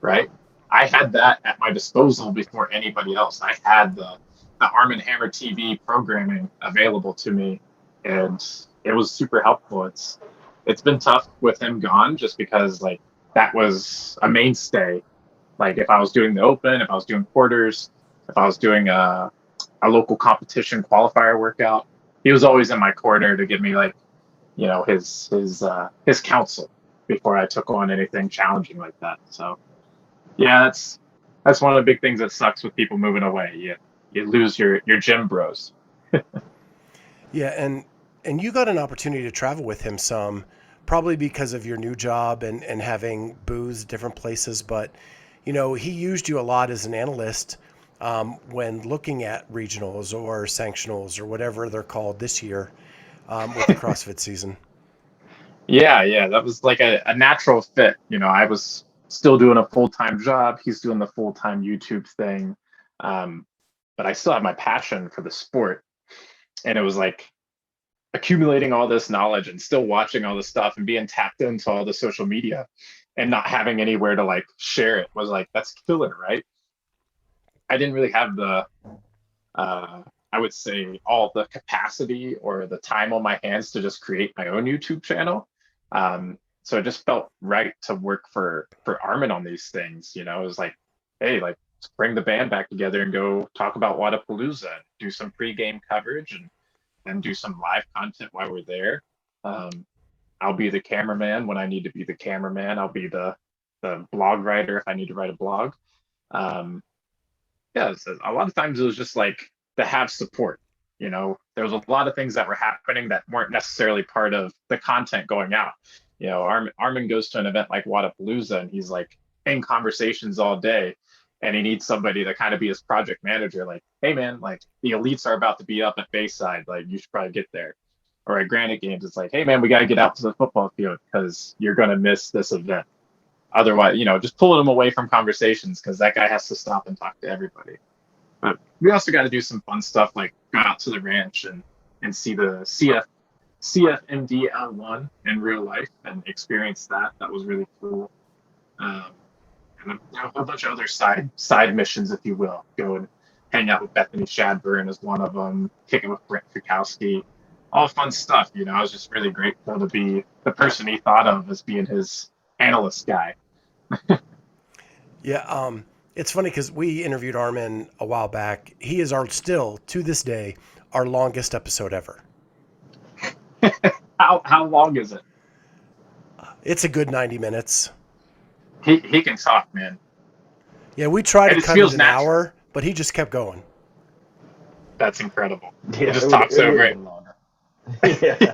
Speaker 3: right? I had that at my disposal before anybody else. I had the Armin Hammer TV programming available to me, and it was super helpful. It's been tough with him gone, just because like that was a mainstay. Like if I was doing the open, if I was doing quarters, if I was doing a local competition qualifier workout, he was always in my corner to give me like, his counsel before I took on anything challenging like that. So yeah, that's one of the big things that sucks with people moving away. You lose your gym bros.
Speaker 2: Yeah, and you got an opportunity to travel with him some, probably because of your new job and having booths different places. But, he used you a lot as an analyst when looking at regionals or sanctionals or whatever they're called this year with the CrossFit season.
Speaker 3: Yeah, that was like a natural fit. I was still doing a full-time job. He's doing the full-time YouTube thing. But I still have my passion for the sport. And it was like accumulating all this knowledge and still watching all this stuff and being tapped into all the social media and not having anywhere to like share it was like, that's killer, right? I didn't really have the, I would say, all the capacity or the time on my hands to just create my own YouTube channel. So it just felt right to work for Armin on these things. It was like, hey, like, let's bring the band back together and go talk about Wodapalooza, do some pre-game coverage and do some live content while we're there. I'll be the cameraman when I need to be the cameraman. I'll be the blog writer if I need to write a blog. So a lot of times it was just like to have support. There was a lot of things that were happening that weren't necessarily part of the content going out. Armin goes to an event like Wodapalooza and he's like in conversations all day, and he needs somebody to kind of be his project manager. Like, hey man, like the elites are about to be up at Bayside, like you should probably get there. Or at Granite Games, it's like, hey man, we got to get out to the football field because you're going to miss this event. Otherwise, just pulling him away from conversations because that guy has to stop and talk to everybody. But we also got to do some fun stuff like go out to the ranch and see the CF&D L1 in real life and experience that. That was really cool. And a whole bunch of other side missions, if you will. Go and hang out with Bethany Shadburn as one of them, kick it with Brent Fikowski. All fun stuff. I was just really grateful to be the person he thought of as being his analyst guy.
Speaker 2: Yeah, it's funny because we interviewed Armin a while back. He is still, to this day, our longest episode ever.
Speaker 3: How long is it?
Speaker 2: It's a good 90 minutes.
Speaker 3: He can talk, man.
Speaker 2: Yeah, we tried to cut it an
Speaker 3: natural.
Speaker 2: hour, but he just kept going.
Speaker 3: That's incredible.
Speaker 4: Yeah,
Speaker 3: he just talks over it.
Speaker 4: Yeah.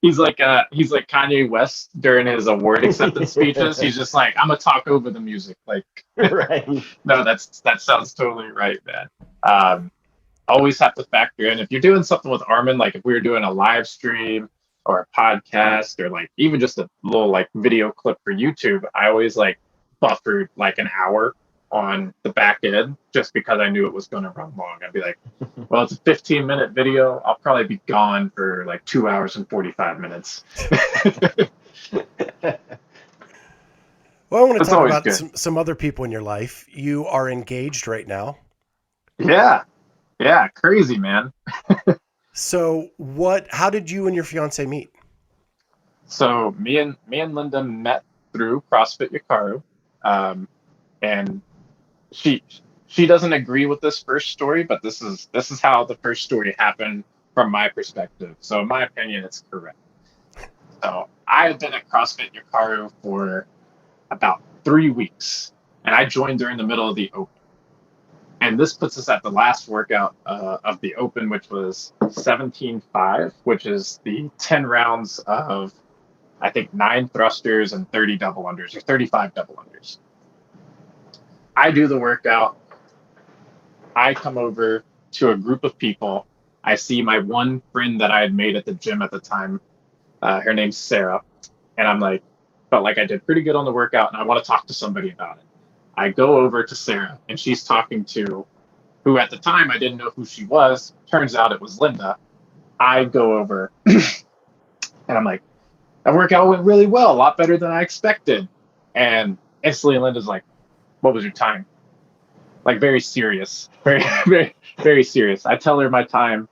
Speaker 3: He's like Kanye West during his award acceptance speeches. He's just like, I'm gonna talk over the music. Like,
Speaker 4: Right.
Speaker 3: No, that sounds totally right, man. Always have to factor in if you're doing something with Armin. Like if we were doing a live stream or a podcast or like even just a little like video clip for YouTube, I always like buffered like an hour on the back end just because I knew it was going to run long. I'd be like, well, it's a 15-minute video. I'll probably be gone for like 2 hours and 45 minutes.
Speaker 2: Well, I want to
Speaker 3: That's
Speaker 2: talk
Speaker 3: always
Speaker 2: about
Speaker 3: good.
Speaker 2: some other people in your life. You are engaged right now.
Speaker 3: Yeah. Yeah. Crazy, man.
Speaker 2: So how did you and your fiance meet?
Speaker 3: So me and Linda met through CrossFit Yakaru. And she doesn't agree with this first story, but this is how the first story happened from my perspective. So in my opinion, it's correct. So I had been at CrossFit Yakaru for about 3 weeks, and I joined during the middle of the open. And this puts us at the last workout of the open, which was 17.5, which is the 10 rounds of, I think, 9 thrusters and 30 double unders, or 35 double unders. I do the workout. I come over to a group of people. I see my one friend that I had made at the gym at the time. Her name's Sarah. And I'm like, felt like I did pretty good on the workout and I want to talk to somebody about it. I go over to Sarah and she's talking to who at the time I didn't know who she was. Turns out it was Linda. I go over and I'm like, that workout went really well, a lot better than I expected. And instantly Linda's like, what was your time? Like very serious, very serious. I tell her my time,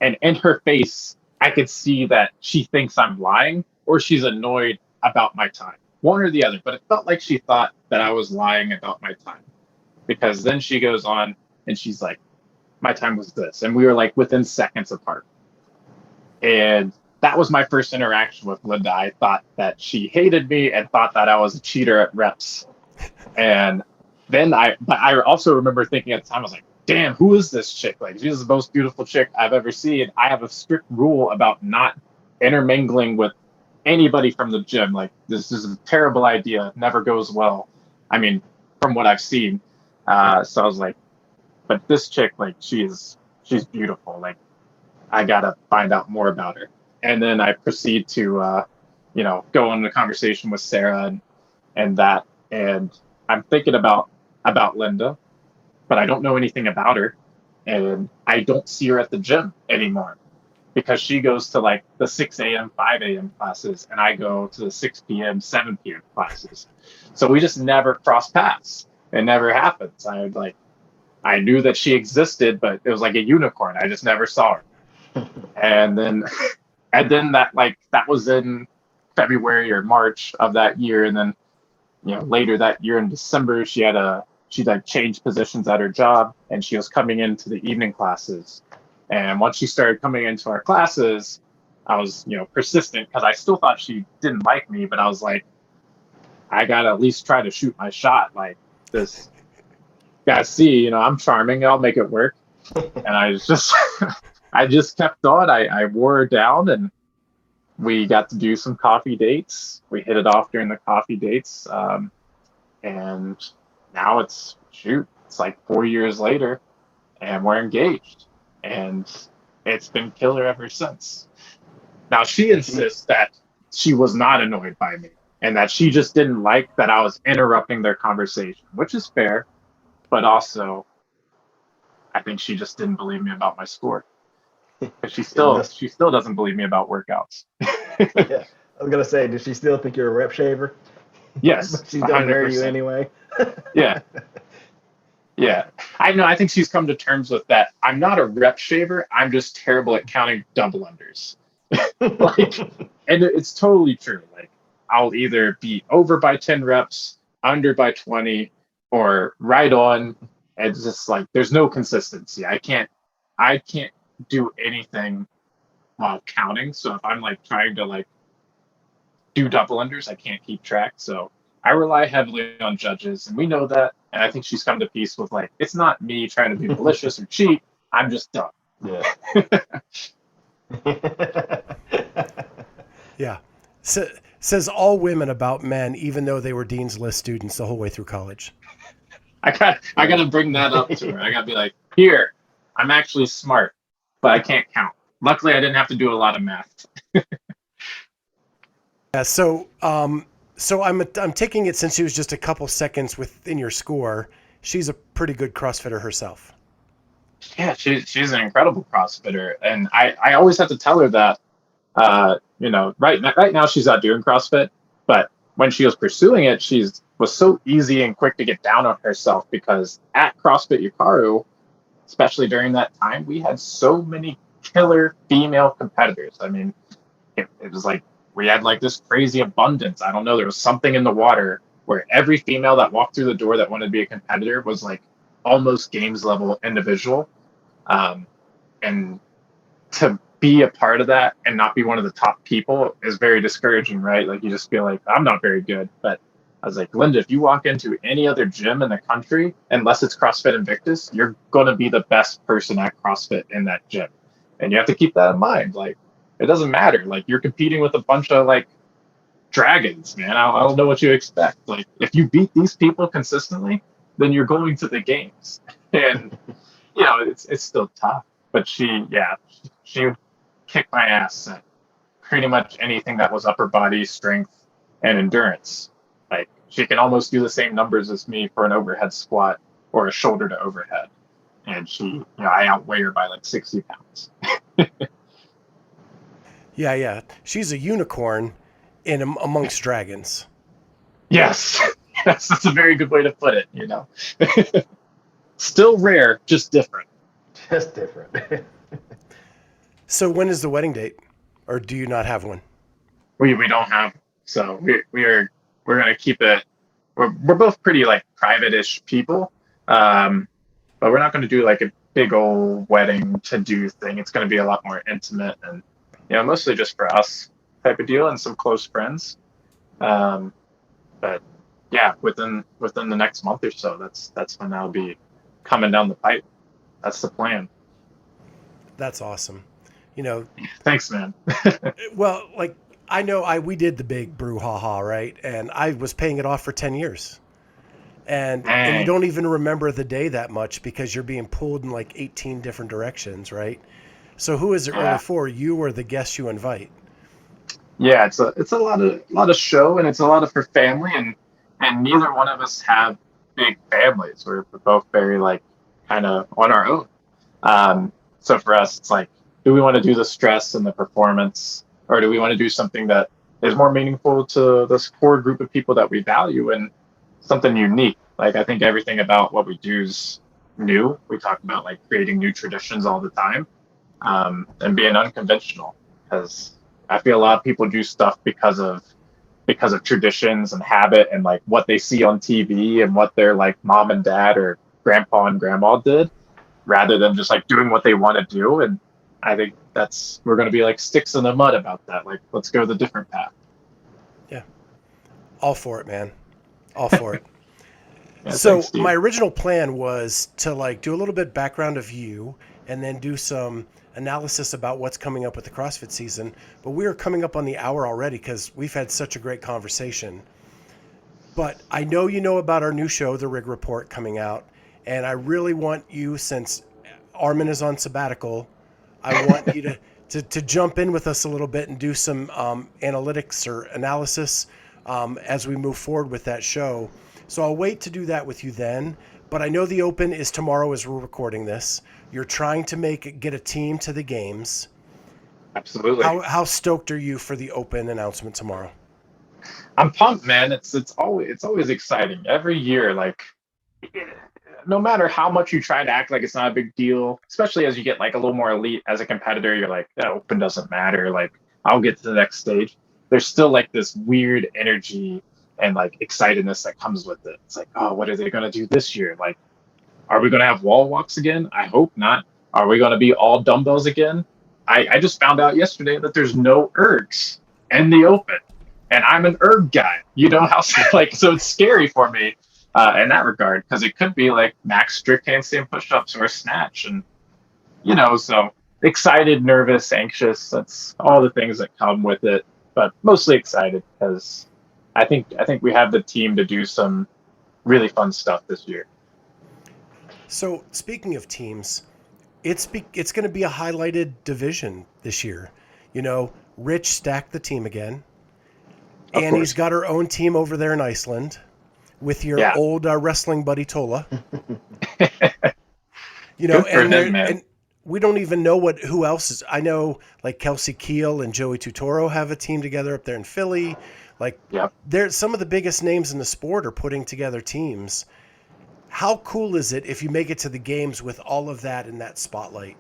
Speaker 3: and in her face, I could see that she thinks I'm lying or she's annoyed about my time, one or the other. But it felt like she thought that I was lying about my time, because then she goes on and she's like, my time was this, and we were like within seconds apart. And that was my first interaction with Linda. I thought that she hated me and thought that I was a cheater at reps. And then but I also remember thinking at the time, I was like, damn, who is this chick? Like, she's the most beautiful chick I've ever seen. I have a strict rule about not intermingling with anybody from the gym. Like, this is a terrible idea. Never goes well. I mean, from what I've seen. So I was like, but this chick, like, she's beautiful. Like, I gotta find out more about her. And then I proceed to, go on a conversation with Sarah and that. And I'm thinking about Linda, but I don't know anything about her. And I don't see her at the gym anymore because she goes to like the 6 a.m., 5 a.m. classes, and I go to the 6 p.m., 7 p.m. classes. So we just never cross paths. It never happens. I knew that she existed, but it was like a unicorn. I just never saw her. And then that was in February or March of that year. And then, later that year in December, she changed positions at her job and she was coming into the evening classes. And once she started coming into our classes, I was, persistent because I still thought she didn't like me, but I was like, I gotta at least try to shoot my shot. Like, this, gotta see, I'm charming. I'll make it work. And I just kept on. I wore her down and we got to do some coffee dates. We hit it off during the coffee dates. And now it's like 4 years later and we're engaged. And it's been killer ever since. Now she insists that she was not annoyed by me and that she just didn't like that I was interrupting their conversation, which is fair. But also, I think she just didn't believe me about my score. But she still doesn't believe me about workouts.
Speaker 4: Yeah, I was gonna say, does she still think you're a rep shaver?
Speaker 3: Yes,
Speaker 4: She's gonna marry you
Speaker 3: 100%.
Speaker 4: anyway.
Speaker 3: Yeah. Yeah. I know. I think she's come to terms with that. I'm not a rep shaver. I'm just terrible at counting double unders. And it's totally true. Like, I'll either be over by 10 reps, under by 20, or right on. It's just like, there's no consistency. I can't do anything while counting. So if I'm like trying to like do double unders, I can't keep track. So I rely heavily on judges, and we know that. And I think she's come to peace with like, it's not me trying to be malicious or cheat. I'm just dumb.
Speaker 4: Yeah.
Speaker 2: Yeah. Says all women about men, even though they were Dean's List students the whole way through college.
Speaker 3: I got to bring that up to her. I got to be like, here, I'm actually smart, but I can't count. Luckily, I didn't have to do a lot of math.
Speaker 2: So I'm taking it since she was just a couple seconds within your score. She's a pretty good CrossFitter herself.
Speaker 3: Yeah, she's an incredible CrossFitter, and I always have to tell her that right now she's not doing CrossFit, but when she was pursuing it, she's was so easy and quick to get down on herself because at CrossFit Yukaru, especially during that time, we had so many killer female competitors. I mean, it was like we had like this crazy abundance. I don't know, there was something in the water where every female that walked through the door that wanted to be a competitor was like almost games level individual. Um, and to be a part of that and not be one of the top people is very discouraging, right? Like you just feel like I'm not very good. But I was like, Linda, if you walk into any other gym in the country, unless it's CrossFit Invictus, you're going to be the best person at CrossFit in that gym. And you have to keep that in mind. Like, it doesn't matter. Like, you're competing with a bunch of like dragons, man. I don't know what you expect. Like, if you beat these people consistently, then you're going to the games. And, it's still tough. But she kicked my ass at pretty much anything that was upper body strength and endurance. Like she can almost do the same numbers as me for an overhead squat or a shoulder to overhead. And I outweigh her by like 60 pounds.
Speaker 2: Yeah. She's a unicorn amongst dragons.
Speaker 3: Yes. That's a very good way to put it, Still rare, just different.
Speaker 4: Just different.
Speaker 2: So when is the wedding date? Or do you not have one?
Speaker 3: We don't have, so we're gonna keep it. We're both pretty like private-ish people, but we're not gonna do like a big old wedding to do thing. It's gonna be a lot more intimate and mostly just for us type of deal and some close friends. But yeah, within the next month or so, that's when that'll be coming down the pipe. That's the plan.
Speaker 2: That's awesome.
Speaker 3: Thanks, man.
Speaker 2: Well, like I know we did the big brouhaha, right? And I was paying it off for 10 years. And you don't even remember the day that much because you're being pulled in like 18 different directions, right? So who is it really for? You or the guests you invite?
Speaker 3: Yeah, it's a lot of show and it's a lot of for family and neither one of us have big families. We're both very like kind of on our own. So for us, it's like, do we want to do the stress and the performance, or do we want to do something that is more meaningful to this core group of people that we value and something unique? Like, I think everything about what we do is new. We talk about like creating new traditions all the time, and being unconventional, because I feel a lot of people do stuff because of traditions and habit and like what they see on TV and what their like mom and dad or grandpa and grandma did, rather than just like doing what they want to do. And I think we're going to be like sticks in the mud about that. Like, let's go the different path.
Speaker 2: Yeah. All for it, man. All for it.
Speaker 3: Yeah,
Speaker 2: so
Speaker 3: thanks,
Speaker 2: my original plan was to like do a little bit background of you and then do some analysis about what's coming up with the CrossFit season. But we are coming up on the hour already because we've had such a great conversation. But I know you know about our new show, The Rig Report, coming out. And I really want you, since Armin is on sabbatical, I want you to jump in with us a little bit and do some analytics or analysis as we move forward with that show. So I'll wait to do that with you then. But I know the Open is tomorrow as we're recording this. You're trying to get a team to the games.
Speaker 3: Absolutely.
Speaker 2: How stoked are you for the Open announcement tomorrow?
Speaker 3: I'm pumped, man. It's always exciting every year. Like, no matter how much you try to act like it's not a big deal, especially as you get like a little more elite as a competitor, you're like, that Open doesn't matter. Like, I'll get to the next stage. There's still like this weird energy and like excitedness that comes with it. It's like, oh, what are they going to do this year? Like, are we going to have wall walks again? I hope not. Are we going to be all dumbbells again? I just found out yesterday that there's no ergs in the Open, and I'm an erg guy. How like, so it's scary for me in that regard, because it could be like max strict handstand push-ups or a snatch, and so excited, nervous, anxious. That's all the things that come with it, but mostly excited because I think we have the team to do some really fun stuff this year.
Speaker 2: So speaking of teams, it's going to be a highlighted division this year. Rich stacked the team again.
Speaker 3: Of
Speaker 2: Annie's
Speaker 3: course.
Speaker 2: got her own team over there in Iceland with your
Speaker 3: Yeah.
Speaker 2: old wrestling buddy Tola.
Speaker 3: Good for him, man.
Speaker 2: And we don't even know who else is. I know like Kelsey Keel and Joey Tutoro have a team together up there in Philly. Like,
Speaker 3: Yep.
Speaker 2: there's some of the biggest names in the sport are putting together teams. How cool is it if you make it to the games with all of that in that spotlight?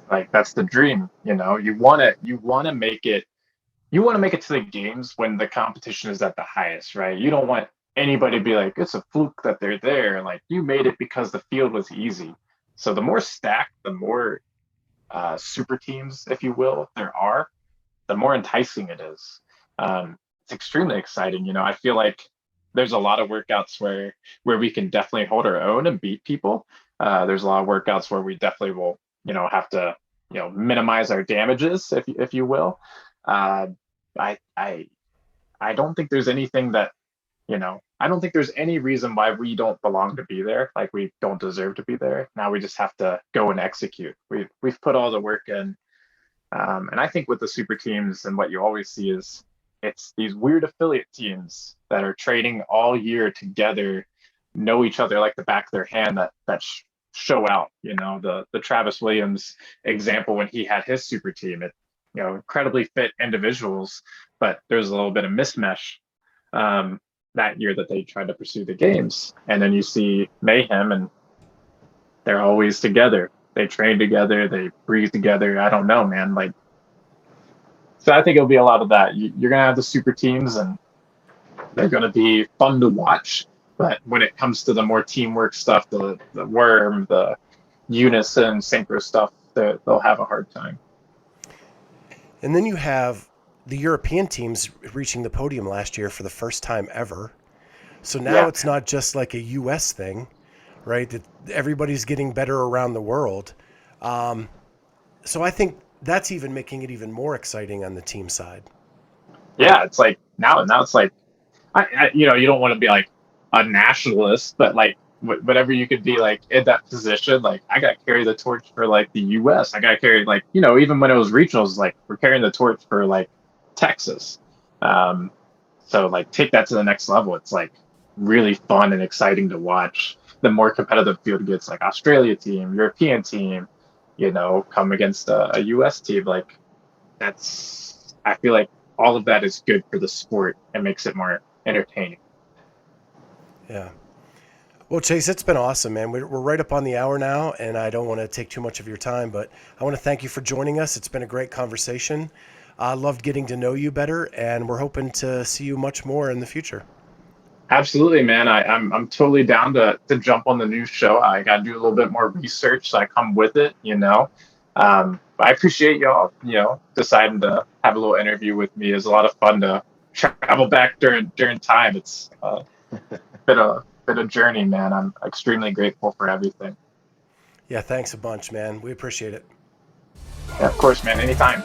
Speaker 3: Like, that's the dream, you want to make it to the games when the competition is at the highest, right? You don't want anybody to be like, it's a fluke that they're there. Like, you made it because the field was easy. So the more stacked, the more super teams, if you will, there are, the more enticing it is. It's extremely exciting. I feel like there's a lot of workouts where we can definitely hold our own and beat people. There's a lot of workouts where we definitely will, have to, minimize our damages, if you will. I don't think there's anything that, I don't think there's any reason why we don't belong to be there. Like, we don't deserve to be there. Now we just have to go and execute. We've put all the work in. And I think with the super teams, and what you always see is it's these weird affiliate teams that are training all year together, know each other like the back of their hand, that show out. The Travis Williams example when he had his super team, incredibly fit individuals, but there's a little bit of mismatch that year that they tried to pursue the games. And then you see Mayhem, and they're always together. They train together, they breathe together. I don't know, man. Like, so I think it'll be a lot of that. You're going to have the super teams, and they're going to be fun to watch. But when it comes to the more teamwork stuff, the worm, the unison, synchro stuff, they'll have a hard time.
Speaker 2: And then you have the European teams reaching the podium last year for the first time ever. So now it's not just like a U.S. thing, right? That everybody's getting better around the world. So I think that's even making it even more exciting on the team side.
Speaker 3: Yeah, it's like now it's like, you don't want to be like a nationalist, but like whatever you could be like in that position, like I got to carry the torch for like the U.S. I got to carry like, even when it was regionals, like we're carrying the torch for like Texas. So like take that to the next level. It's like really fun and exciting to watch. The more competitive field gets, like Australia team, European team, come against a U.S. team. Like I feel like all of that is good for the sport and makes it more entertaining.
Speaker 2: Yeah. Well, Chase, it's been awesome, man. We're right up on the hour now, and I don't want to take too much of your time, but I want to thank you for joining us. It's been a great conversation. I loved getting to know you better, and we're hoping to see you much more in the future.
Speaker 3: Absolutely, man. I'm totally down to jump on the new show. I got to do a little bit more research, so I come with it, I appreciate y'all, deciding to have a little interview with me. It's a lot of fun to travel back during time. It's been a journey, man. I'm extremely grateful for everything.
Speaker 2: Yeah, thanks a bunch, man. We appreciate it.
Speaker 3: Yeah, of course, man. Anytime.